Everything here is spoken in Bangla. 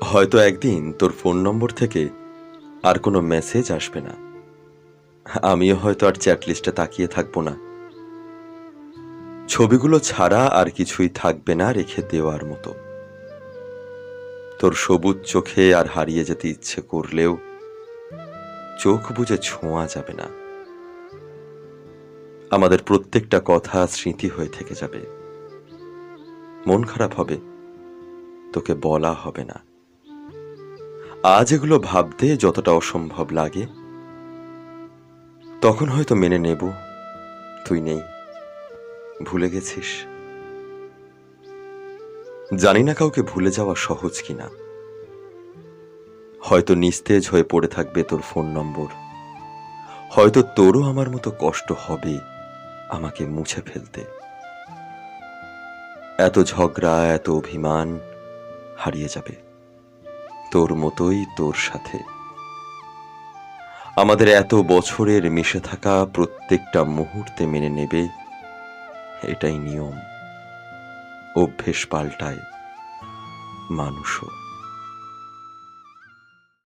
হয়তো একদিন তোর ফোন নম্বর থেকে আর কোনো মেসেজ আসবে না। আমিও হয়তো আর চ্যাট লিস্টে তাকিয়ে থাকবো না। ছবিগুলো ছাড়া আর কিছুই থাকবে না রেখে দেওয়ার মতো। তোর সবুজ চোখে আর হারিয়ে যেতে ইচ্ছে করলেও চোখ বুজে ছোঁয়া যাবে না। আমাদের প্রত্যেকটা কথা স্মৃতি হয়ে থেকে যাবে। মন খারাপ হবে, তোকে বলা হবে না। আজ এগুলো ভাবতে যতটা অসম্ভব লাগে, তখন হয়তো মেনে নেব তুই নেই, ভুলে গেছিস। জানি না কাউকে ভুলে যাওয়া সহজ কিনা। হয়তো নিস্তেজ হয়ে পড়ে থাকবে তোর ফোন নম্বর। হয়তো তোরও আমার মতো কষ্ট হবে আমাকে মুছে ফেলতে। এত ঝগড়া, এত অভিমান হারিয়ে যাবে তোর মতোই তোর সাথে। আমাদের এত বছরের মিশে থাকা প্রত্যেকটা মুহূর্তে মেনে নেবে, এটাই নিয়ম। অভ্যেস পাল্টায়, মানুষও।